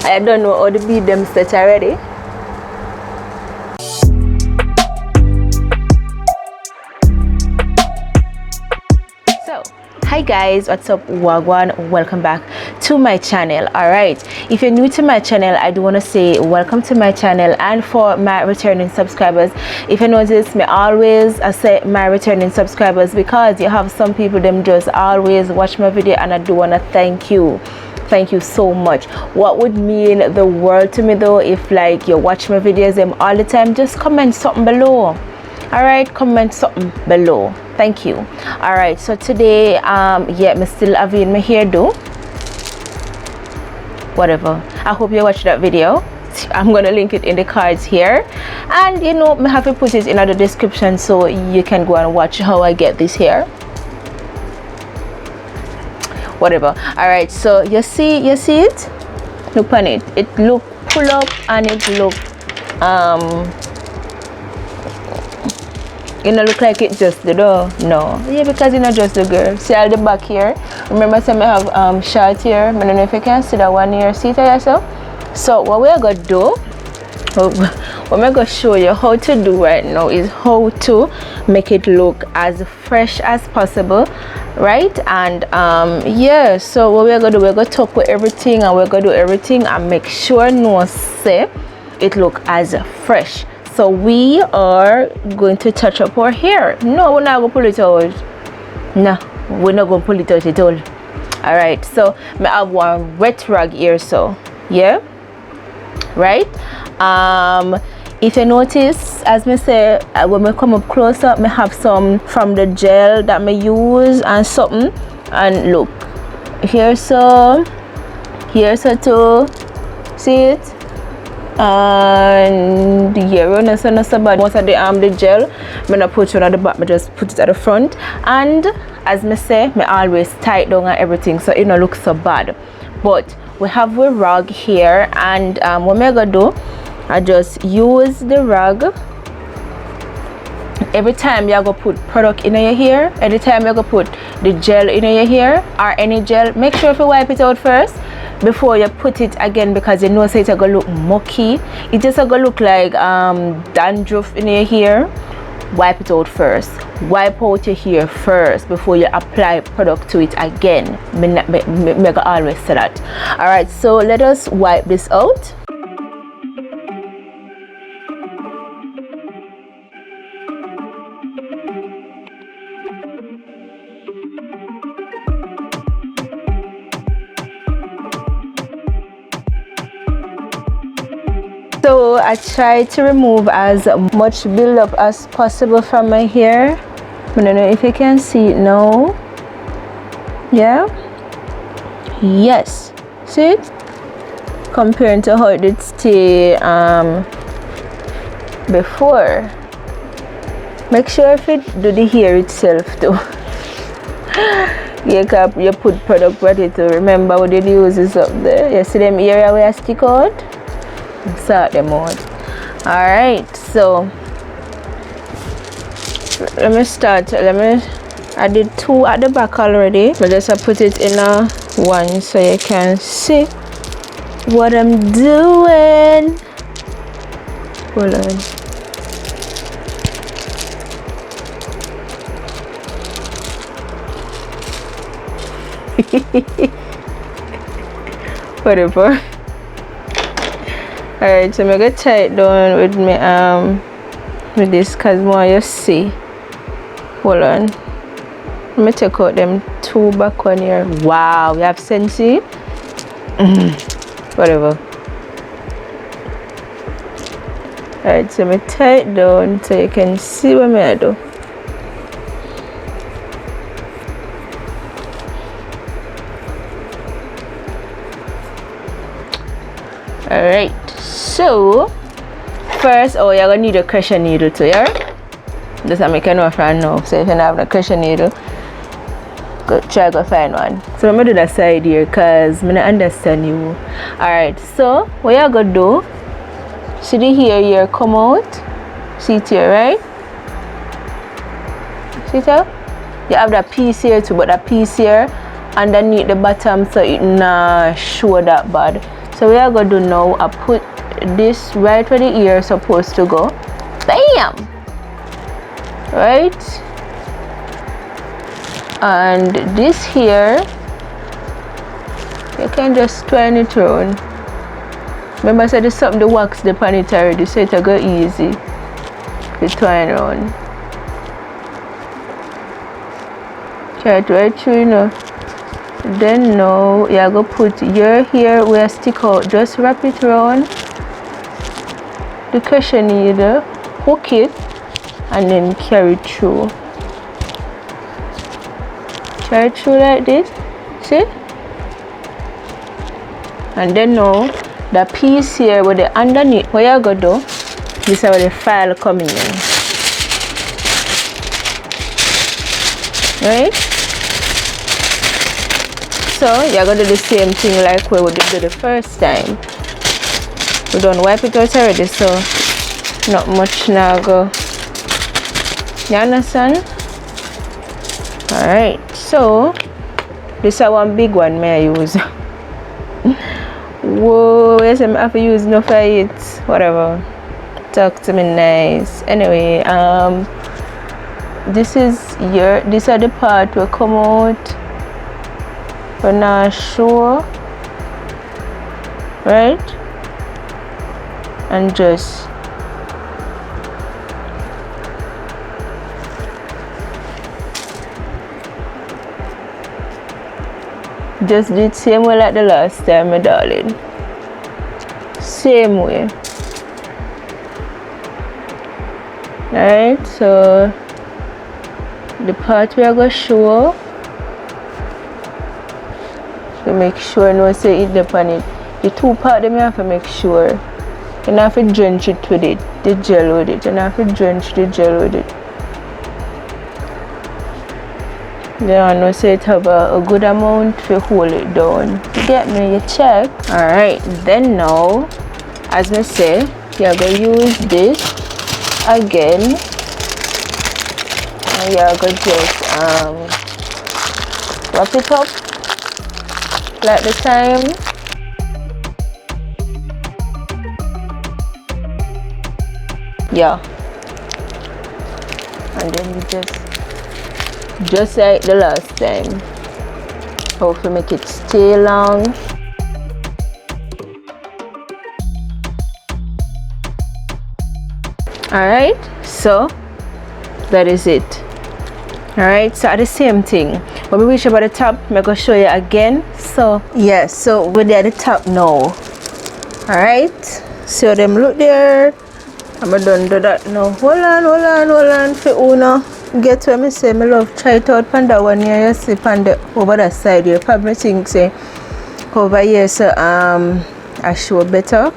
I don't know how to beat them set already. Hi guys, what's up? Wagwan, welcome back to my channel. All right, if you're new to my channel, I do want to say welcome to my channel. And for my returning subscribers, if you notice me always I say my returning subscribers, because you have some people them just always watch my video, and I do want to thank you so much. What would mean the world to me though, if like you watch my videos them all the time, just comment something below. All right, comment something below. Thank you. All right, so today yeah, me still having my hairdo, whatever. I hope you watched that video. I'm gonna link it in the cards here, and you know, me have to put it in the description so you can go and watch how I get this hair, whatever. All right, so you see it, look on it, it look pull up, and it look you know, look like it just the door. No, yeah, because you know, just the girl. See all the back here. Remember, some I have short here. I don't know if you can see that one here. See it yourself. So what we're gonna do, what I'm gonna show you how to do right now is how to make it look as fresh as possible, right? And yeah, so what we're gonna do, we're gonna top with everything, and we're gonna do everything and make sure no say it look as fresh. So we are going to touch up our hair. No, we're not going to pull it out. No, we're not going to pull it out at all. All right, so I have one wet rag here, so yeah, right. If you notice, as I say, when we come up closer, I have some from the gel that I use and something. And look, here's some too. See it? And yeah, we're not so bad. Most of the gel, I'm gonna put it on the back, I just put it at the front. And as I say, I always tie it down and everything, so it don't look so bad. But we have a rag here, and what I'm gonna do, I just use the rag. Every time you're gonna put product in your hair, every time you're gonna put the gel in your hair or any gel, make sure you wipe it out first before you put it again, because you know so it's gonna look mucky. It just gonna look like dandruff in your hair. Wipe it out first. Wipe out your hair first before you apply product to it again. Me always say that. All right, so let us wipe this out. So I try to remove as much buildup as possible from my hair. I don't know if you can see it now. Yeah. Yes. See it? Comparing to how it did stay before. Make sure if it do the hair itself too. You put product ready to remember what it uses up there. You see them area where I stick out? Sort them out. All right, so let me start. I did two at the back already, but just put it in a one so you can see what I'm doing. Hold on. Whatever. Alright, so I'm gonna tie it down with me with this, cause more you see. Hold on. Let me take out them two back one here. Wow, we have sensei. Whatever. Alright, so I'm tie it down so you can see what I do. Alright, so first, you're gonna need a crochet needle too, yeah? Just to make an offer now. So if you don't have a crochet needle, go find one. So I'm gonna do that side here because I don't understand you. Alright, so what you're gonna do, see the hair here come out? See it here, right? See it here? You have that piece here too, but that piece here underneath the bottom, so it not show that bad. So what I gonna do now, I put this right where the ear is supposed to go. Bam! Right? And this here, you can just twine it around. Remember I said there's something to wax the pan it already, so it'll go easy to twine around. Try it right through, you know. Then now you're gonna put your hair where stick out, just wrap it around the crochet needle, hook it, and then carry it through. Try it through like this, see? And then now the piece here with the underneath, what you're gonna do, this is where the file coming in. Right? So you're gonna do the same thing like we did the first time. We don't wipe it out already, so not much now go. You understand? Alright, so this is one big one may I use. Whoa, yes, I have to use no for it. Whatever. Talk to me nice. Anyway, these are the part will come out. We're not sure. Right? And just do it same way like the last time, my darling. Same way. Alright, so the part we are going to show, to make sure no say it upon it. The two part them you have to make sure. You don't have to drench it with it, the gel with it. You don't have to drench the gel with it. Yeah, no say it have a good amount to hold it down. You get me? You check. Alright, then now, as I say, you're going to use this again. And you're going to just wrap it up like the time. Yeah. And then you just like the last time, how to make it stay long. Alright, so that is it. Alright, so at the same thing, when we reach about the top, I'm going to show you again. So yes, so we're at the top now. Alright, so them look there. I'm done do that now. Hold on for Uno. Get where me say me love try it out on that one here, you see on the over that side here. Probably think say over here so I show better.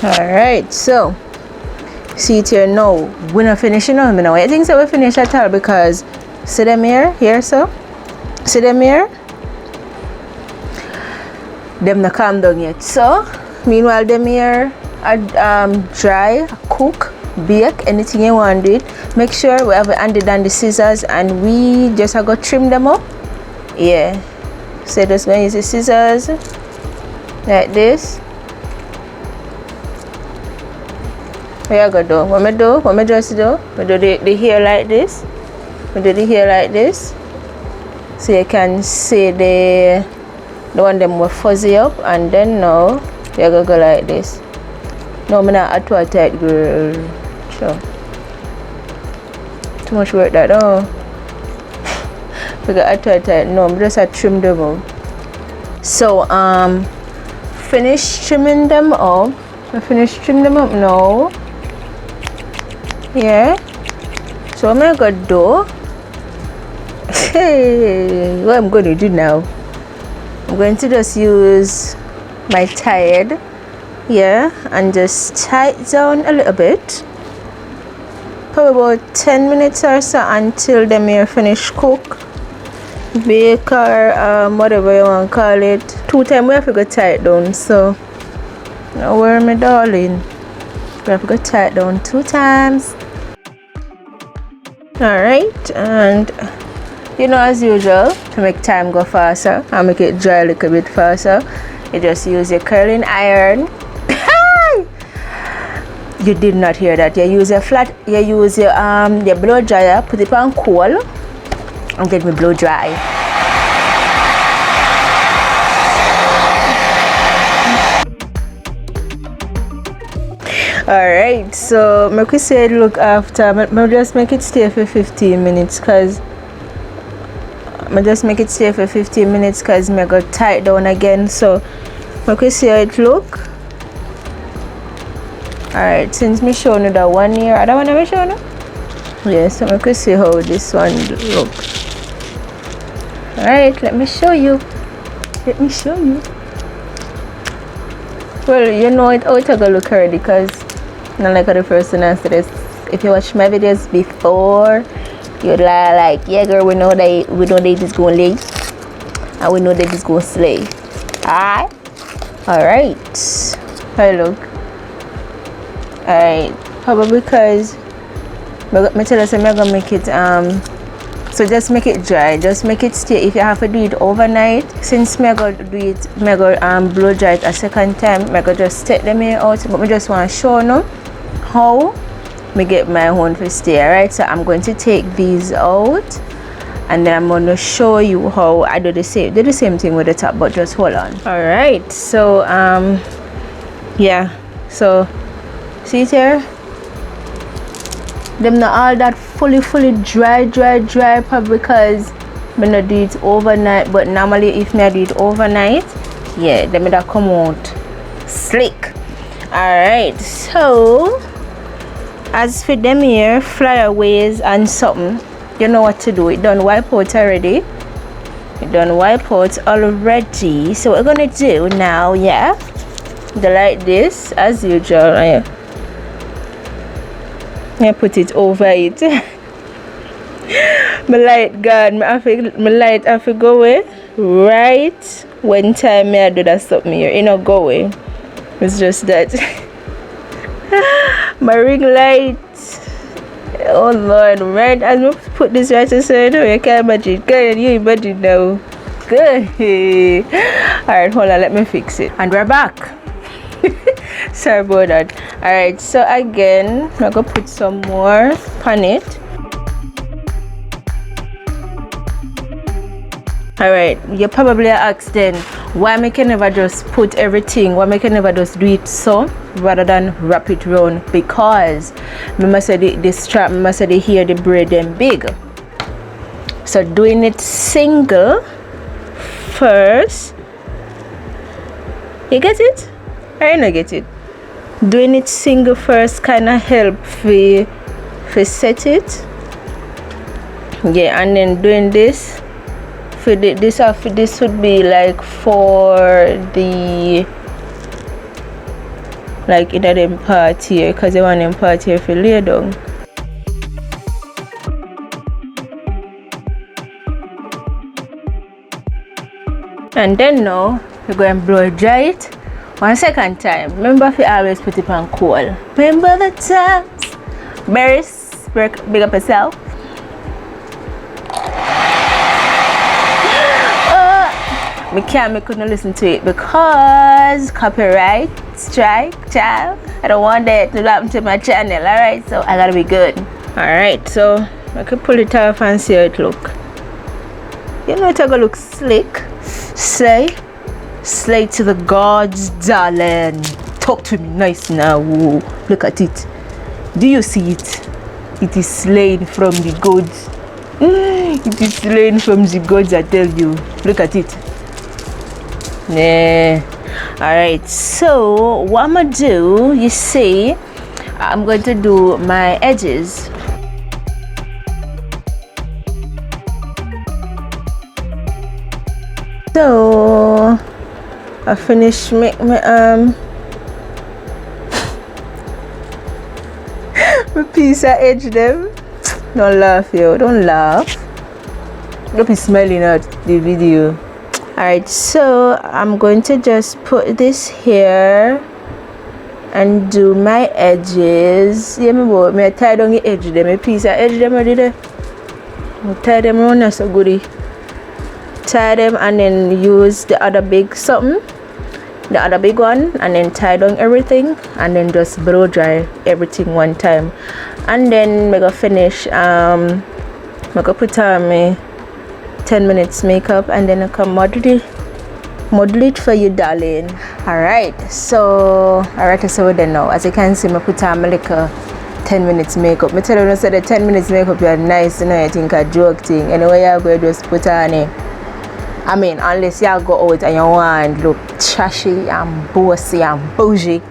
Alright, so see it here now. We're not finishing on now. I think so we finish at all because see them here so see them here, them not calm down yet. So meanwhile them here dry, cook, bake, anything you want to do it. Make sure we have handy dandy scissors and we just go trim them up. Yeah, so just gonna use the scissors like this. What you gonna do? What me do? What me just do? We do the hair like this. We do the hair like this. so you can see the one them were fuzzy up, and then now you're gonna go like this. No, I'm not too tight, girl. Sure. Too much work that, oh. We got tight. No, I'm just trim them up. So finish trimming them up. I finished trimming them up now. Yeah. So I'm gonna do. Hey, what I'm gonna do now? I'm going to just use my thread, yeah, and just tie it down a little bit. Probably about 10 minutes or so until the mere finish cook, bake, or whatever you want to call it. 2 times we have to go tie it down. So now where my darling, we have to go tie it down 2 times. Alright, and you know, as usual, to make time go faster and make it dry a little bit faster, you just use your curling iron. You did not hear that. You use your your blow dryer, put it on cool, and get me blow dry. Alright, so make we say look after, I'll just make it stay for 15 minutes because I just make it stay for 15 minutes because I got tied down again. So make we see how it look. Alright, since me showing you that one here, I don't want to show you. Yes, so make we see how this one look. Alright, let me show you. Well, you know it how it's gonna look already because not like the person answer this. If you watch my videos before, you'd like, yeah girl, we know that this gonna lay, and we know that this gonna slay. Alright, how you look? Alright, probably because me tell us I'm gonna make it so just make it dry, just make it stay. If you have to do it overnight, since me go do it, me go blow dry it a second time, me go just take them here out, but me just want to show you how me get my own for stay. Alright, so I'm going to take these out and then I'm going to show you how I do the same thing with the top, but just hold on. Alright, so yeah, so see it here, them not all that fully dry probably because me not do it overnight, but normally if me do it overnight, yeah, them that come out slick. Alright, so as for them here flyaways and something, you know what to do. It done wipe out already. So what we're gonna do now, yeah, the like this as usual. I put it over it. My light gone. My light have to go away right when time I do that something here. You know, go away. It's just that my ring light. Oh Lord, right as I put this right aside, you can't imagine. Can you imagine now? Good. Alright, hold on, let me fix it. And we're back. Sorry about that. Alright, so again, I'm gonna put some more on it. Alright, you probably asked then why I can never just put everything, why I can never just do it so rather than wrap it round, because I must say the strap, I must say here the braid them big. So doing it single first, you get it? I don't get it. Doing it single first kind of help for set it, yeah, and then doing this for this would be like for the like in them part here, because they want them part here for lay down. And then now we're going to blow dry it one second time. Remember if you always put it on cool. Remember the times. Berries, big up yourself. Me couldn't listen to it because copyright strike, child. I don't want that to happen to my channel. Alright, so I gotta be good. Alright, so I can pull it off and see how it look. You know it's gonna look slick. Slay to the gods, darling. Talk to me nice now. Whoa. Look at it. Do you see it? It is slain from the gods. It is slain from the gods, I tell you. Look at it. Yeah. Alright, so what I'm gonna do, you see, I'm going to do my edges. So I finished make my my piece I edge them. Don't laugh, yo, don't laugh. Don't be smiling at the video. Alright, so I'm going to just put this here and do my edges. Yeah, me tie down the edge them. My piece I edge them already there. I tie them on that's so goodie. Tie them and then use the other big something, the other big one, and then tie down everything and then just blow dry everything one time. And then I'm gonna finish I'm gonna put on my 10 minutes makeup and then I can model it for you, darling. Alright, so so then now as you can see I put on my little 10 minutes makeup. I tell you say the 10 minutes makeup you're nice, you know, I think a joke thing. Anyway, you're going to just put on it. I mean, unless you go out and you want look trashy and bossy and bougie.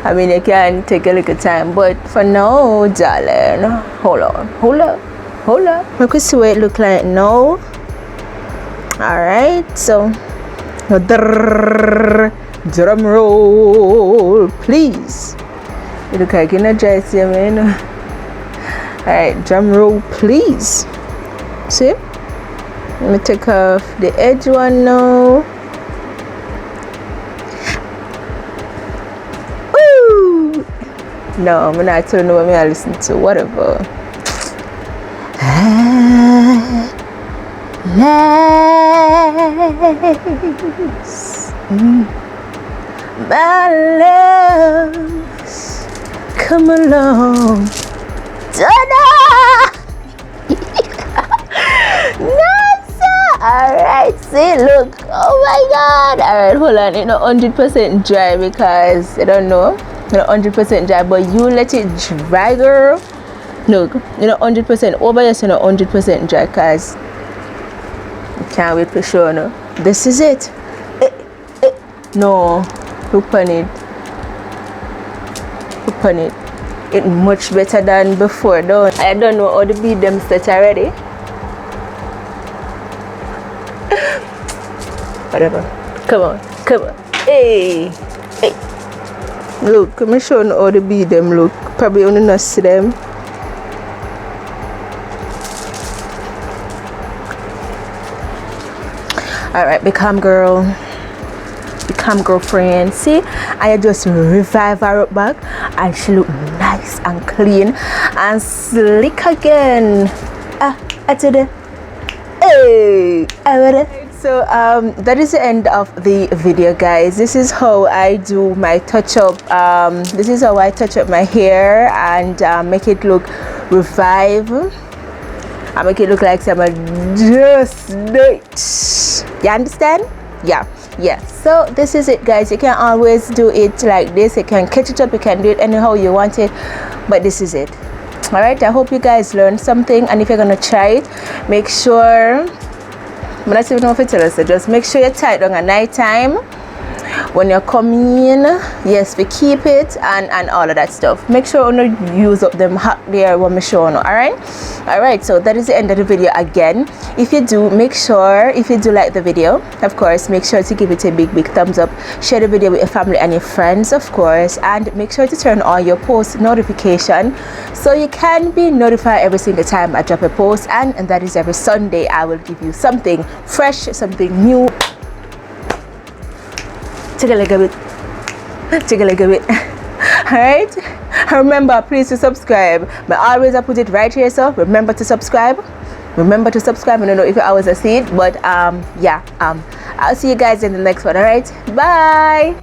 I mean, you can take a little time, but for now, darling, hold on. Look at see what it look like now. Alright, so drum roll, please. You look like energized here, man. Alright, drum roll, please. See? Let me take off the edge one now. Woo! No, I'm not telling you what I listen to. Whatever. Let's my loves come along. Ta-da! Alright, see, look. Oh my god. Alright, hold on. It's not 100% dry because I don't know. It's not 100% dry, but you let it dry, girl. Look, you're not 100% over, yes, you're not 100% dry because I can't wait for sure. No, this is it. No, look on it. Look on it. It's much better than before, though. I don't know how to beat them set already. Whatever. Come on. Hey. Look, I'm showing how to beat them. Look, probably only not see them. Alright, become girlfriend. See, I just revive her up back and she look nice and clean and slick again. Today. Hey, so that is the end of the video, guys. This is how I do my touch-up. This is how I touch up my hair and make it look revive. I make it look like someone just nice. You understand? Yeah. So this is it, guys. You can always do it like this. You can catch it up. You can do it anyhow you want it, but this is it. All right, I hope you guys learned something, and if you're gonna try it, make sure I'm not even know if it tells you, just make sure you tie it down at night time when you're coming. Yes, we keep it and all of that stuff. Make sure you don't use up them hot there when we show you. All right, so that is the end of the video again. If you do, make sure, if you do like the video, of course, make sure to give it a big thumbs up. Share the video with your family and your friends, of course, and make sure to turn on your post notification so you can be notified every single time I drop a post, and that is every Sunday. I will give you something fresh, something new. Take a look at it. All right, remember, please to subscribe. But always I put it right here, so remember to subscribe. I don't know if I was a seed, but yeah, I'll see you guys in the next one. All right, bye.